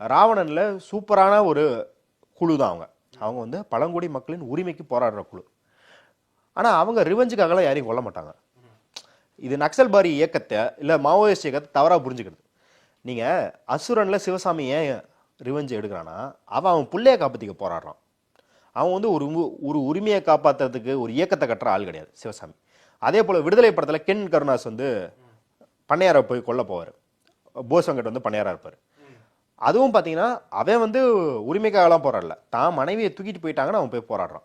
ராவணன்ல சூப்பரான ஒரு குழு தான் அவங்க. அவங்க வந்து பழங்குடி மக்களின் உரிமைக்கு போராடுற குழு. ஆனா அவங்க ரிவெஞ்சுக்காகலாம் யாரையும் கொல்ல மாட்டாங்க. இது நக்சல்பாரி இயக்கத்தை இல்ல மாவோயிஸ்ட் இயக்கத்தை தவறா புரிஞ்சுக்கிறது. நீங்க அசுரன்ல சிவசாமி ஏன் ரிவெஞ்ச் எடுக்கிறான்னா அவன் புள்ளைய காப்பாத்திக்க போராடுறான். அவன் வந்து ஒரு உரிமையை காப்பாற்றுறதுக்கு ஒரு இயக்கத்தை கட்டுற ஆள் கிடையாது சிவசாமி. அதே போல் விடுதலை படத்தில் கென் கருணாஸ் வந்து பண்ணையாரை போய் கொல்ல போவார். போஸ் வெங்கட் வந்து பண்ணையாரா இருப்பார். அதுவும் பார்த்தீங்கன்னா அவன் வந்து உரிமைக்காகலாம் போராடல, தான் மனைவியை தூக்கிட்டு போயிட்டாங்கன்னு அவன் போய் போராடுறான்.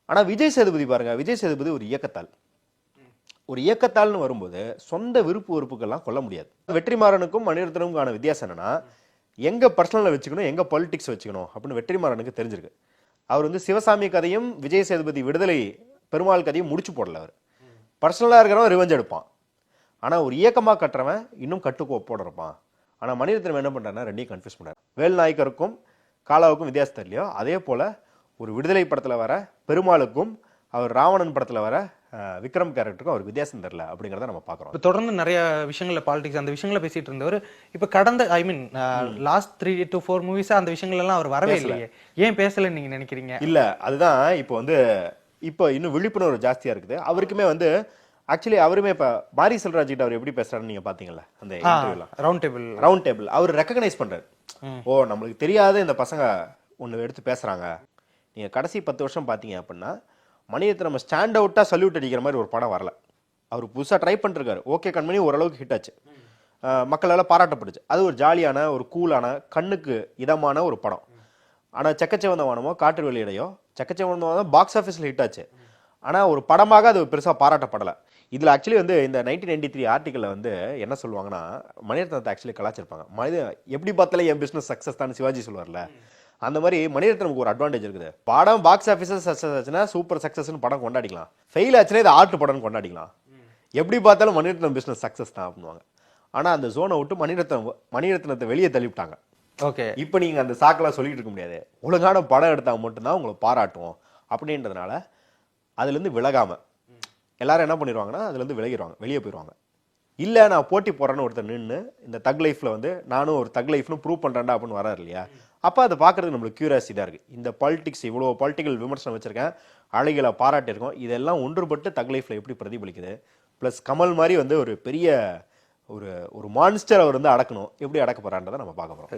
ஆனால் விஜய் சேதுபதி பாருங்க, விஜய் சேதுபதி ஒரு இயக்கத்தால். ஒரு இயக்கத்தால்னு வரும்போது சொந்த விருப்பு வெறுப்புக்கெல்லாம் கொல்ல முடியாது. வெற்றிமாறனுக்கும் மணிரத்னமுக்கான வித்தியாசம் என்னன்னா எங்க பர்சனலை வச்சுக்கணும் எங்க பாலிடிக்ஸ் வச்சுக்கணும் அப்படின்னு வெற்றிமாறனுக்கு தெரிஞ்சிருக்கு. அவர் வந்து சிவசாமி கதையும் விஜய் சேதுபதி விடுதலை பெருமாள் கதையும் முடிச்சு போடல. அவர் பர்சனலாக இருக்கிறவன் ரிவெஞ்ச் எடுப்பான். ஆனால் ஒரு இயக்கமாக கட்டுறவன் இன்னும் கட்டுக்கோப்போட இருப்பான். ஆனால் மணிரத்னம் என்ன பண்ணுறாருன்னா ரெண்டையும் கன்ஃபியூஸ் பண்ணுறாரு. வேல் நாயக்கருக்கும் காலாவுக்கும் வித்தியாசம் தெரியலையோ அதே போல் ஒரு விடுதலை படத்தில் வர பெருமாளுக்கும் அவர் ராவணன் படத்தில் வர விக்ரம் கேரக்டருக்கும் அவர் வித்தியாசம் தெரியல அப்படிங்கிறத நம்ம பார்க்குறோம். இப்போ தொடர்ந்து நிறைய விஷயங்கள பாலிடிக்ஸ் அந்த விஷயங்களை பேசிட்டு இருந்தவர் இப்போ கடந்த லாஸ்ட் 3 to 4 மூவிஸா அந்த விஷயங்கள் எல்லாம் அவர் வரவே இல்லையே. ஏன் பேசலன்னு நீங்க நினைக்கிறீங்க? இல்லை, அதுதான் இப்போ வந்து இப்போ இன்னும் விழிப்புணர்வு ஜாஸ்தியாக இருக்குது. அவருக்குமே வந்து ஆக்சுவலி அவருமே இப்போ மாரி செல்வராஜ் கிட்ட அவர் எப்படி பேசுறாருன்னு நீங்க பாத்தீங்களா அந்த இன்டர்வியூலாம்? ரவுண்ட் டேபிள் அவர் ரெகக்னைஸ் பண்றாரு. ஓ நம்மளுக்கு தெரியாத இந்த பசங்க ஒன்று எடுத்து பேசுறாங்க. நீங்க கடைசி 10 வருஷம் பார்த்தீங்க அப்படின்னா மணிரத்னம் நம்ம ஸ்டாண்ட் அவுட்டாக சல்யூட் அடிக்கிற மாதிரி ஒரு படம் வரல. அவர் புதுசாக ட்ரை பண்ணிருக்காரு. ஓகே கண்மணி ஓரளவுக்கு ஹிட் ஆச்சு, மக்களால் பாராட்டப்படுச்சு. அது ஒரு ஜாலியான ஒரு கூலான கண்ணுக்கு இதமான ஒரு படம். ஆனால் செக்கச்சேவந்த வானமோ காற்று வெளியிடையோ செக்கச்சேவந்த வானம் பாக்ஸ் ஆஃபீஸில் ஹிட் ஆச்சு. ஆனால் ஒரு படமாக அது பெருசாக பாராட்டப்படலை. இதில் ஆக்சுவலி வந்து இந்த 1993 ஆர்டிக்கலில் வந்து என்ன சொல்லுவாங்கன்னா மணிரத்னத்தை ஆக்சுவலி கலாச்சிருப்பாங்க. எப்படி பார்த்தாலும் என் பிஸ்னஸ் சக்ஸஸ் தான் சிவாஜி சொல்லுவார்ல, அந்த மாதிரி மணிரத்னமுக்கு ஒரு அட்வான்டேஜ் இருக்குது. படம் பாக்ஸ் ஆஃபீஸர் சக்ஸஸ் ஆச்சுன்னா சூப்பர் சக்ஸஸ்னு படம் கொண்டாடிக்கலாம், ஃபெயில் ஆச்சுன்னா இது ஆர்ட் படம்னு கொண்டாடிக்கலாம். எப்படி பார்த்தாலும் மணிரத்னம் பிஸ்னஸ் சக்ஸஸ் தான் அப்படின்வாங்க. ஆனால் அந்த ஜோனை விட்டு மணிரத்னத்தை வெளியே தள்ளிவிட்டாங்க. ஓகே, இப்போ நீங்கள் அந்த சாக்கெல்லாம் சொல்லிட்டு இருக்க முடியாது. ஒழுங்கான படம் எடுத்தால் மட்டும்தான் உங்களை பாராட்டுவோம் அப்படின்றதுனால அதுலேருந்து விலகாமல் எல்லாரும் என்ன பண்ணிடுவாங்கன்னா அதுலேருந்து விலகிடுவாங்க, வெளியே போயிடுவாங்க. இல்லை நான் போட்டி போடுறேன்னு ஒருத்தர் நின்று இந்த தக் லைஃப்பில் வந்து நானும் ஒரு தக் லைஃப்னு ப்ரூவ் பண்ணுறேன்டா அப்படின்னு வராரு இல்லையா, அப்போ அதை பார்க்குறதுக்கு நம்மளுக்கு க்யூரியாசிட்டியாக இருக்குது. இந்த பாலிடிக்ஸ் இவ்வளோ பாலிட்டிக்கல் விமர்சனம் வச்சுருக்கேன், அழகில பாராட்டியிருக்கோம், இதெல்லாம் ஒன்றுபட்டு தக் லைஃப்பில் எப்படி பிரதிபலிக்குது. ப்ளஸ் கமல் மாதிரி வந்து ஒரு பெரிய ஒரு மான்ஸ்டர் அவர் வந்து அடக்கணும், எப்படி அடக்க போகிறான்றதை நம்ம பார்க்க போகிறோம்.